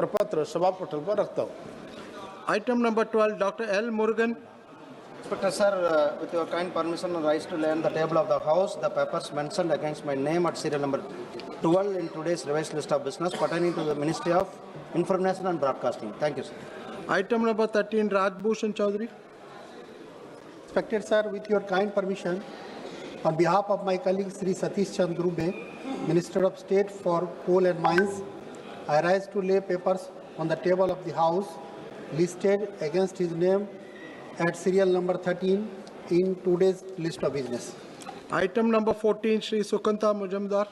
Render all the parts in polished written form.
प्रपत्र सभा पोर्टल पर रखता हूँ। Item number 12, Dr. L. Murugan. Inspector sir, with your kind permission, I rise to lay on the table of the House the papers mentioned against my name at serial number 12 in today's revised list of business pertaining to the Ministry of Information and Broadcasting. Thank you, sir. Item number 13, Rajbhushan Chaudhary. Respected sir, with your kind permission, on behalf of my colleague Sri Satish Chandra Dubey, Minister of State for Coal and Mines, I rise to lay papers on the table of the House listed against his name at serial number 13 in today's list of business. Item number 14, Shri Sukanta Mujumdar.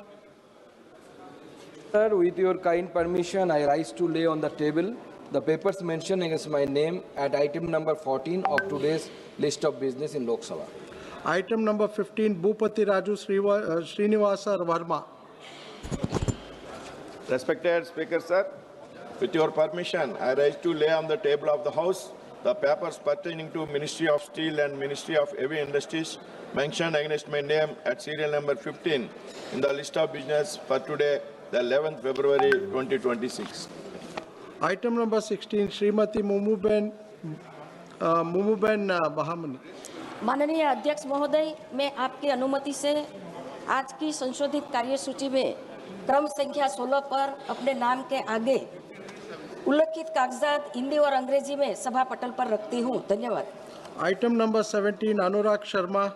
Sir, with your kind permission, I rise to lay on the table the papers mentioned against my name at item number 14 of today's list of business in Lok Sabha. Item number 15, Bhupati Raju Srinivasa Verma. Respected Speaker, sir, with your permission, I rise to lay on the table of the House the papers pertaining to Ministry of Steel and Ministry of Heavy Industries mentioned against my name at serial number 15 in the list of business for today, the 11th February 2026. Item number 16, Srimati Mumuben Bahamani. माननीय अध्यक्ष महोदय, मैं आपकी अनुमति से आज की संशोधित कार्यसूची में क्रम संख्या 16 पर अपने नाम के आगे उल्लेखित कागजात हिंदी और अंग्रेजी में सभा पटल पर रखती हूँ। धन्यवाद। Item number 17, Anurag Sharma.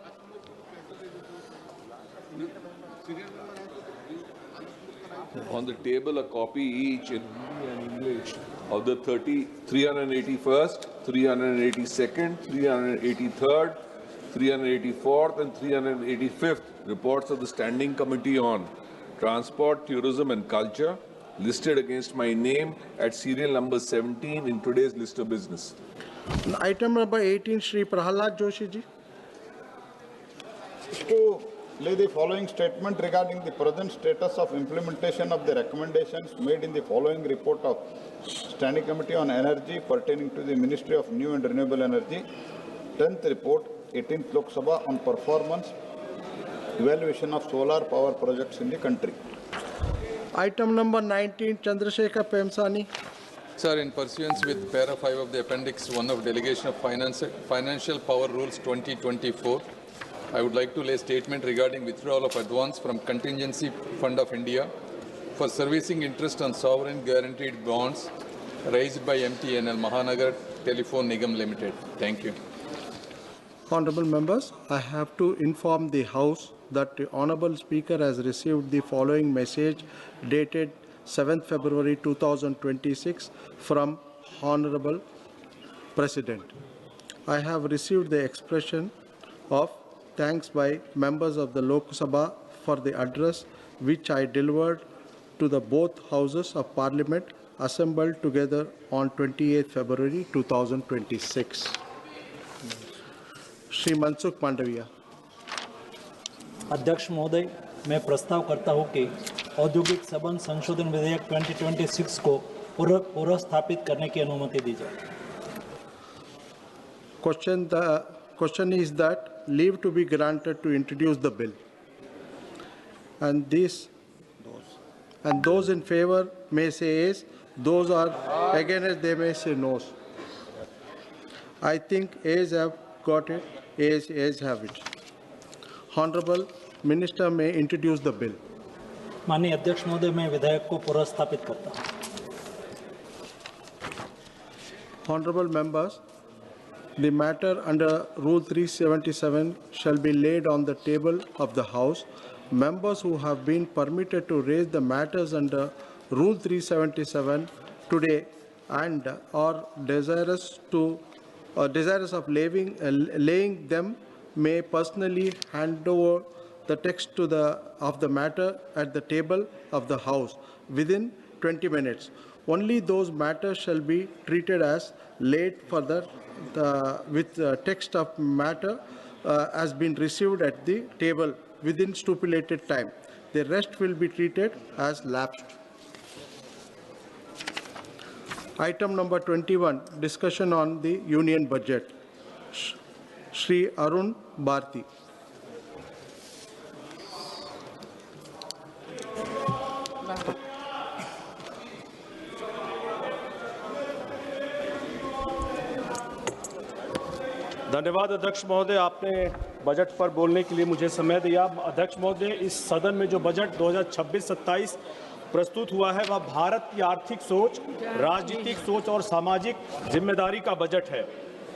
On the table, a copy each in Hindi and English of the 381st, 382nd, 383rd, 384th and 385th reports of the Standing Committee on Transport, Tourism and Culture listed against my name at serial number 17 in today's list of business. Item number 18, Shri Prahalad Joshi ji. To lay the following statement regarding the present status of implementation of the recommendations made in the following report of Standing Committee on Energy pertaining to the Ministry of New and Renewable Energy, 10th report, 18th Lok Sabha on performance evaluation of solar power projects in the country. Item number 19, Chandrasekhar Premsani. Sir, in pursuance with para 5 of the Appendix 1 of Delegation of Financial Power Rules 2024, I would like to lay statement regarding withdrawal of advance from Contingency Fund of India for servicing interest on sovereign guaranteed bonds raised by MTNL Mahanagar Telephone Nigam Limited. Thank you. Honorable members, I have to inform the House that the Honorable Speaker has received the following message dated 7th February 2026 from Honorable President. I have received the expression of thanks by members of the Lok Sabha for the address which I delivered to the both houses of Parliament assembled together on 28th February 2026. Shri Mansukh Mandaviya. अध्यक्ष महोदय, मैं प्रस्ताव करता हूं कि औद्योगिक संबंध संशोधन विधेयक 2026 को पुनः स्थापित करने की अनुमति दी जाए। Question is that leave to be granted to introduce the bill, and those in favor may say yes, those are against they may say no. I think ayes have got it, ayes have it. Honorable Minister may introduce the bill. माननीय अध्यक्ष महोदय, मैं विधेयक को पुनः स्थापित करता हूं। Honorable members, the matter under Rule 377 shall be laid on the table of the House. Members who have been permitted to raise the matters under Rule 377 today and are desirous of laying them may personally hand over the text of the matter at the table of the House within 20 minutes. Only those matters shall be treated as laid further with text of matter has been received at the table within stipulated time. The rest will be treated as lapsed. Item number 21, discussion on the Union Budget. Shri Arun Bharti. धन्यवाद अध्यक्ष महोदय, आपने budget पर बोलने के लिए मुझे समय दिया। अध्यक्ष महोदय, इस सदन में जो बजट 2026-27 प्रस्तुत हुआ है वह भारत की आर्थिक सोच, राजनीतिक सोच और सामाजिक जिम्मेदारी का बजट है।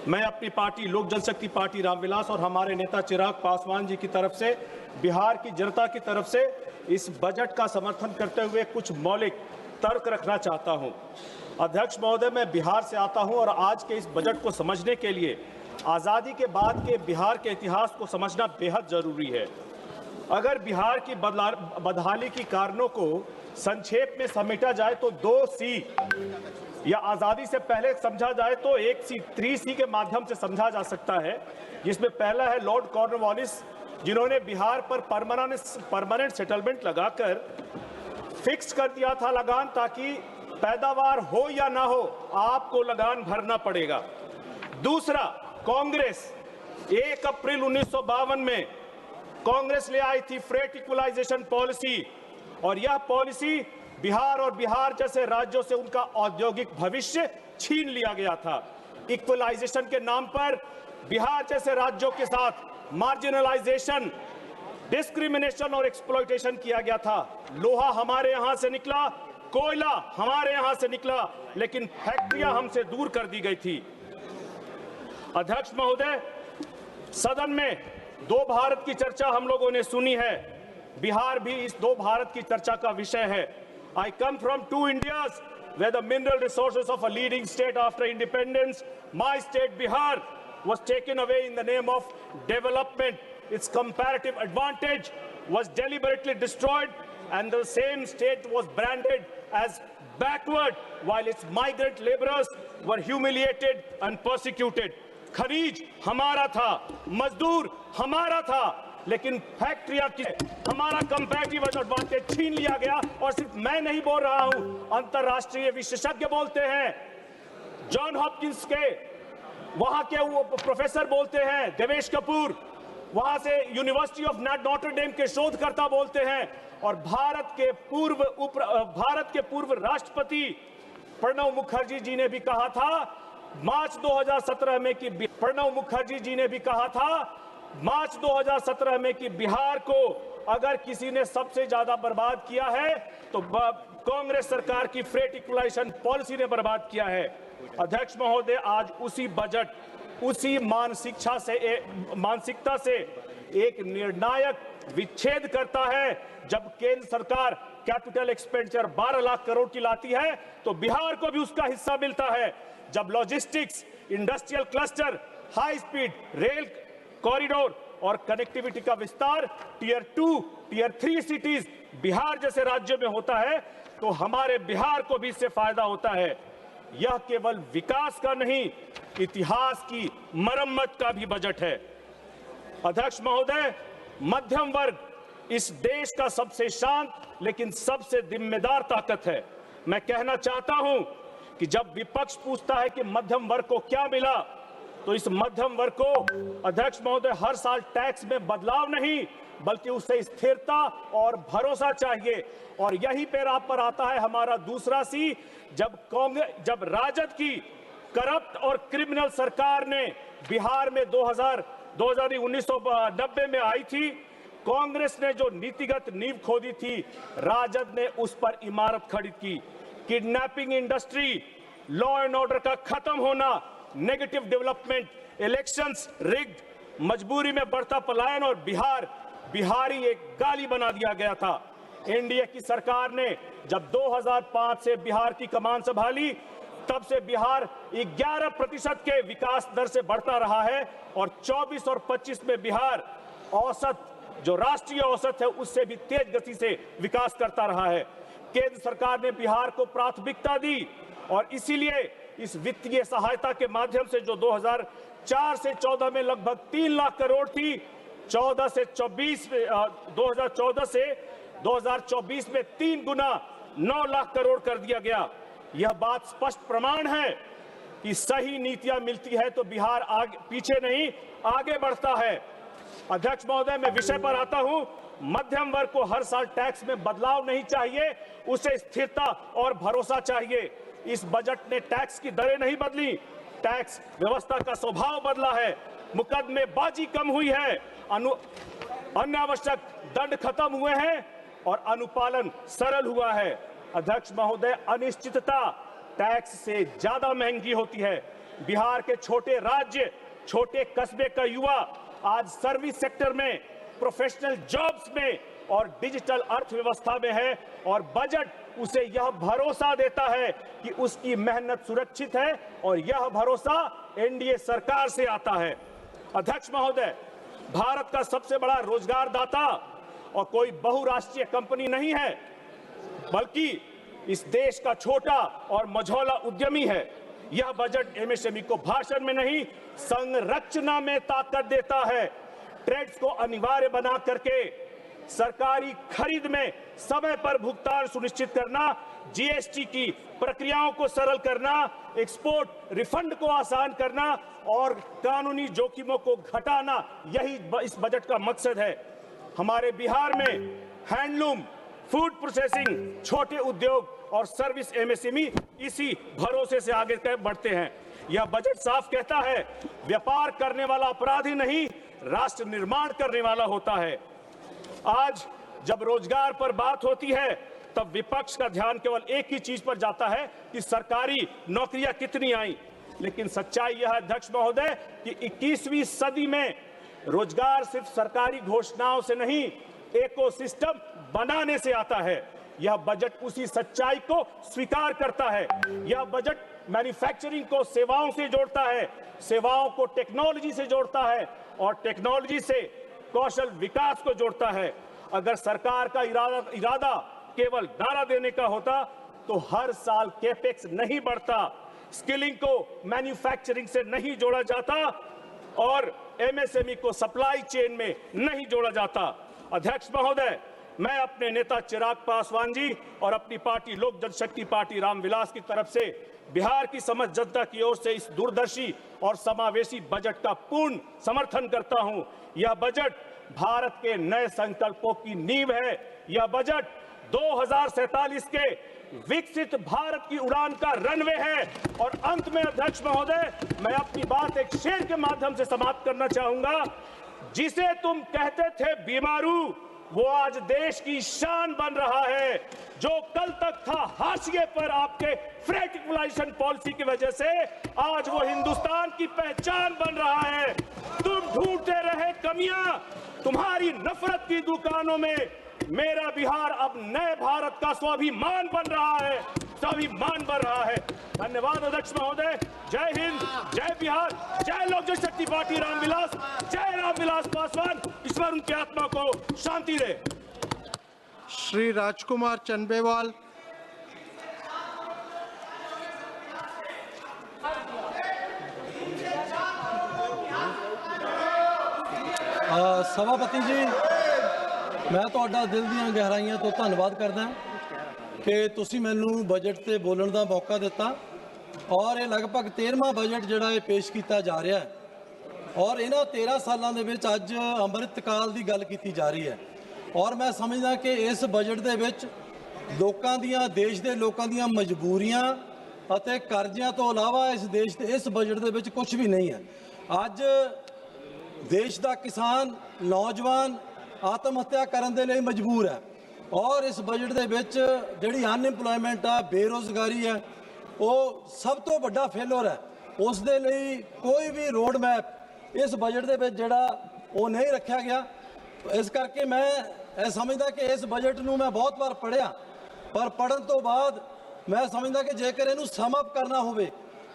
मैं अपनी पार्टी लोक जनशक्ति पार्टी रामविलास और हमारे नेता चिराग पासवान जी की तरफ से, बिहार की जनता की तरफ से इस बजट का समर्थन करते हुए कुछ मौलिक तर्क रखना चाहता हूं। अध्यक्ष महोदय, मैं बिहार से आता हूं और आज के इस बजट को समझने के लिए आज़ादी के बाद के बिहार के इतिहास को समझना बेहद जरूरी है। अगर बिहार की बदहाली की कारणों को संक्षेप में समेटा जाए तो 2C, या आज़ादी से पहले समझा जाए तो 1C 3C के माध्यम से समझा जा सकता है, जिसमें पहला है लॉर्ड कॉर्नवालिस, जिन्होंने बिहार पर परमानेंट सेटलमेंट लगाकर फिक्स कर दिया था लगान, ताकि पैदावार हो या ना हो आपको लगान भरना पड़ेगा। दूसरा, कांग्रेस 1 अप्रैल 1952 में कांग्रेस ले आई थी फ्रेट इक्वलाइजेशन पॉलिसी, और यह पॉलिसी बिहार और बिहार जैसे राज्यों से उनका औद्योगिक भविष्य छीन लिया गया था। इक्वलाइजेशन के नाम पर बिहार जैसे राज्यों के साथ मार्जिनलाइजेशन, डिस्क्रिमिनेशन और एक्सप्लॉयटेशन किया गया था। लोहा हमारे यहां से निकला, कोयला हमारे यहां से निकला, लेकिन फैक्ट्रियां हमसे दूर कर दी गई थी। अध्यक्ष महोदय, सदन में 2 भारत की चर्चा हम लोगों ने सुनी है। बिहार भी इस 2 भारत की चर्चा का विषय है। I come from 2 Indias, where the mineral resources of a leading state after independence, my state Bihar, was taken away in the name of development. Its comparative advantage was deliberately destroyed, and the same state was branded as backward, while its migrant laborers were humiliated and persecuted. खनिज हमारा था, मजदूर हमारा था, लेकिन फैक्ट्रियां की हमारा कंपैरेटिव एडवांटेज छीन लिया गया। और सिर्फ मैं नहीं बोल रहा हूं, अंतरराष्ट्रीय विशेषज्ञ बोलते हैं, जॉन हॉपकिंस के वहां के वो प्रोफेसर बोलते हैं, देवेश कपूर वहां से यूनिवर्सिटी ऑफ नॉटर डेम के शोधकर्ता बोलते हैं, और भारत के पूर्व राष्ट्रपति प्रणब मुखर्जी जी ने भी कहा था मार्च 2017 में कि प्रणब मुखर्जी जी ने भी कहा था मार्च 2017 में कि बिहार को अगर किसी ने सबसे ज्यादा बर्बाद किया है तो कांग्रेस सरकार की फ्रेट इक्वलाइजेशन पॉलिसी ने बर्बाद किया है। अध्यक्ष महोदय, आज उसी बजट, उसी मानसिकता से एक निर्णायक विच्छेद करता है। जब केंद्र सरकार कैपिटल एक्सपेंडिचर 12 लाख करोड़ की लाती है तो बिहार को भी उसका हिस्सा मिलता है। जब logistics, industrial cluster, high speed rail corridor और कनेक्टिविटी का विस्तार टियर 2, टियर 3 सिटीज बिहार जैसे राज्यों में होता है तो हमारे बिहार को भी इससे फायदा होता है। यह केवल विकास का नहीं, इतिहास की मरम्मत का भी बजट है। अध्यक्ष महोदय, मध्यम वर्ग इस देश का सबसे शांत लेकिन सबसे जिम्मेदार ताकत है। मैं कहना चाहता हूं कि जब विपक्ष पूछता है कि मध्यम वर्ग को क्या मिला, तो इस मध्यम वर्ग को अध्यक्ष महोदय हर साल टैक्स में बदलाव नहीं बल्कि उसे स्थिरता और भरोसा चाहिए। और यही पर आता है हमारा दूसरा सी। जब राजद की करप्ट और क्रिमिनल सरकार ने बिहार में 1990 में आई थी, कांग्रेस ने जो नीतिगत नींव खोदी थी, राजद ने उस पर इमारत खड़ी की। Kidnapping industry, law and order का खत्म होना, नेगेटिव डेवलपमेंट, इलेक्शंस रिग्ड, मजबूरी में बढ़ता पलायन और बिहारी एक गाली बना दिया गया था। एनडीए की सरकार ने जब 2005 से बिहार की कमान संभाली, तब से बिहार 11% के विकास दर से बढ़ता रहा है और 24 और 25 में बिहार औसत, जो राष्ट्रीय औसत है, उससे भी तेज गति से विकास करता रहा है। केंद्र सरकार ने बिहार को प्राथमिकता दी और इसीलिए इस वित्तीय सहायता के माध्यम से जो 2004 से 14 में लगभग 3 लाख करोड़ थी, 2014 से 2024 में 3 गुना 9 लाख करोड़ कर दिया गया। यह बात स्पष्ट प्रमाण है कि सही नीतियां मिलती है तो बिहार पीछे नहीं आगे बढ़ता है। अध्यक्ष महोदय, मैं विषय पर आता हूं। मध्यम वर्ग को हर साल टैक्स में बदलाव नहीं चाहिए, उसे स्थिरता और भरोसा चाहिए। इस बजट ने टैक्स की दरें नहीं बदली, टैक्स व्यवस्था का स्वभाव बदला है। मुकदमेबाजी कम हुई है, अनावश्यक दंड खत्म हुए हैं और अनुपालन सरल हुआ है। अध्यक्ष महोदय, अनिश्चितता टैक्स से ज्यादा महंगी होती है। बिहार के छोटे राज्य, छोटे कस्बे का युवा आज सर्विस सेक्टर में, प्रोफेशनल जॉब्स में और डिजिटल अर्थव्यवस्था में है और बजट उसे यह भरोसा देता है कि उसकी मेहनत सुरक्षित है और यह भरोसा एनडीए सरकार से आता है। अध्यक्ष महोदय, भारत का सबसे बड़ा रोजगार दाता और कोई बहुराष्ट्रीय कंपनी नहीं है, बल्कि इस देश का छोटा और मझौला उद्यमी है। यह बजट एमएसएमई को भाषण में नहीं, संरचना में ताकत देता है। ट्रेड्स को अनिवार्य बना करके सरकारी खरीद में समय पर भुगतान सुनिश्चित करना, जीएसटी की प्रक्रियाओं को सरल करना, एक्सपोर्ट रिफंड को आसान करना और कानूनी जोखिमों को घटाना, यही इस बजट का मकसद है। हमारे बिहार में हैंडलूम, फूड प्रोसेसिंग, छोटे उद्योग और सर्विस एमएसएमई इसी भरोसे से आगे बढ़ते हैं। यह बजट साफ कहता है, व्यापार करने वाला अपराधी नहीं, राष्ट्र निर्माण करने वाला होता है। आज जब रोजगार पर बात होती है तब विपक्ष का ध्यान केवल एक ही चीज पर जाता है कि सरकारी नौकरियां कितनी आई, लेकिन सच्चाई यह है अध्यक्ष महोदय कि 21वीं सदी में रोजगार सिर्फ सरकारी घोषणाओं से नहीं, इकोसिस्टम बनाने से आता है। यह बजट उसी सच्चाई को स्वीकार करता है। यह बजट मैन्युफैक्चरिंग को सेवाओं से जोड़ता है, सेवाओं को टेक्नोलॉजी से जोड़ता है और टेक्नोलॉजी से कौशल विकास को जोड़ता है। अगर सरकार का इरादा केवल नारा देने का होता तो हर साल कैपेक्स नहीं बढ़ता, स्किलिंग को मैन्युफैक्चरिंग से नहीं जोड़ा जाता और एमएसएमई को सप्लाई चेन में नहीं जोड़ा जाता। अध्यक्ष महोदय, मैं अपने नेता चिराग पासवान जी और अपनी पार्टी लोक जनशक्ति पार्टी रामविलास की तरफ से बिहार की समस्त जनता की ओर से इस दूरदर्शी और समावेशी बजट का पूर्ण समर्थन करता हूं। यह बजट भारत के नए संकल्पों की नींव है। यह बजट 2047 के विकसित भारत की उड़ान का रनवे है। और अंत में अध्यक्ष महोदय, मैं अपनी बात एक शेर के माध्यम से समाप्त करना चाहूंगा। जिसे तुम कहते थे बीमारू, वो आज देश की शान बन रहा है। जो कल तक था हाशिए पर आपके फ्रेट इक्वलाइजेशन पॉलिसी की वजह से, आज वो हिंदुस्तान की पहचान बन रहा है। तुम ढूंढते रहे कमियां, तुम्हारी नफरत की दुकानों में मेरा बिहार अब नए भारत का स्वाभिमान बन रहा है, स्वाभिमान बन रहा है। धन्यवाद अध्यक्ष महोदय। जय हिंद, जय बिहार, जय लोक जनशक्ति पार्टी रामविलास, जय रामविलास पासवान। ईश्वर उनकी आत्मा को शांति दे। श्री राजकुमार चन्बेवाल। सभापति जी, मैं ਤੁਹਾਡਾ ਦਿਲ ਦੀਆਂ ਗਹਿਰਾਈਆਂ ਤੋਂ ਧੰਨਵਾਦ ਕਰਦਾ ਕਿ ਤੁਸੀਂ ਮੈਨੂੰ ਬਜਟ ਤੇ ਬੋਲਣ ਦਾ ਮੌਕਾ ਦਿੱਤਾ ਔਰ ਇਹ ਲਗਭਗ 13ਵਾਂ ਬਜਟ ਜਿਹੜਾ ਇਹ ਪੇਸ਼ ਕੀਤਾ ਜਾ ਰਿਹਾ ਹੈ ਔਰ ਇਹਨਾਂ 13 ਸਾਲਾਂ ਦੇ ਵਿੱਚ ਅੱਜ ਅੰਮ੍ਰਿਤ ਕਾਲ ਦੀ ਗੱਲ ਕੀਤੀ ਜਾ ਰਹੀ ਹੈ ਔਰ ਮੈਂ ਸਮਝਦਾ ਕਿ ਇਸ ਬਜਟ ਦੇ ਵਿੱਚ ਲੋਕਾਂ ਦੀਆਂ, ਦੇਸ਼ ਦੇ ਲੋਕਾਂ ਦੀਆਂ ਮਜਬੂਰੀਆਂ ਅਤੇ ਕਰਜ਼ਿਆਂ ਤੋਂ ਇਲਾਵਾ ਇਸ ਦੇਸ਼ ਦੇ ਇਸ ਬਜਟ ਦੇ ਵਿੱਚ ਕੁਝ ਵੀ ਨਹੀਂ ਹੈ। ਅੱਜ ਦੇਸ਼ ਦਾ ਕਿਸਾਨ, ਨੌਜਵਾਨ ਆਤਮ ਹੱਤਿਆ ਕਰਨ ਦੇ ਲਈ ਮਜਬੂਰ ਹੈ ਔਰ ਇਸ ਬਜਟ ਦੇ ਵਿੱਚ ਜਿਹੜੀ ਅਨਇੰਪਲੋਇਮੈਂਟ ਆ, ਬੇਰੁਜ਼ਗਾਰੀ ਹੈ, ਉਹ ਸਭ ਤੋਂ ਵੱਡਾ ਫੇਲਰ ਹੈ। ਉਸ ਦੇ ਲਈ ਕੋਈ ਵੀ ਰੋਡ ਮੈਪ ਇਸ ਬਜਟ ਦੇ ਵਿੱਚ ਜਿਹੜਾ ਉਹ ਨਹੀਂ ਰੱਖਿਆ ਗਿਆ। ਇਸ ਕਰਕੇ ਮੈਂ ਇਹ ਸਮਝਦਾ ਕਿ ਇਸ ਬਜਟ ਨੂੰ ਮੈਂ ਬਹੁਤ ਵਾਰ ਪੜ੍ਹਿਆ, ਪਰ ਪੜ੍ਹਨ ਤੋਂ ਬਾਅਦ ਮੈਂ ਸਮਝਦਾ ਕਿ ਜੇਕਰ ਇਹਨੂੰ ਸਮ ਅਪ ਕਰਨਾ ਹੋਵੇ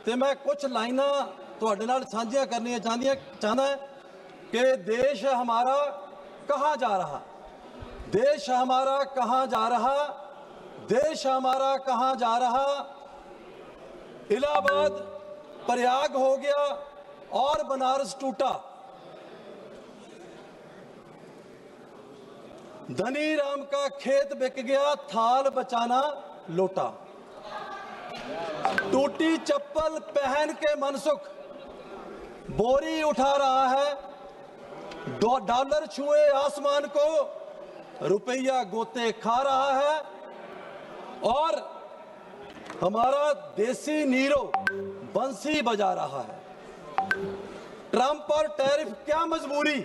ਤੇ ਮੈਂ ਕੁਝ ਲਾਈਨਾਂ ਤੁਹਾਡੇ ਨਾਲ ਸਾਂਝੀਆਂ ਕਰਨੀਆਂ ਚਾਹੁੰਦਾ कि देश हमारा कहाँ जा रहा, देश हमारा कहाँ जा रहा, देश हमारा कहाँ जा रहा। इलाहाबाद प्रयाग हो गया और बनारस टूटा। धनी राम का खेत बिक गया, थाल बचाना लोटा। टूटी चप्पल पहन के मनसुख बोरी उठा रहा है, डॉलर छुए आसमान को, रुपया गोते खा रहा है और हमारा देसी नीरो बंसी बजा रहा है। ट्रंप और टैरिफ क्या मजबूरी।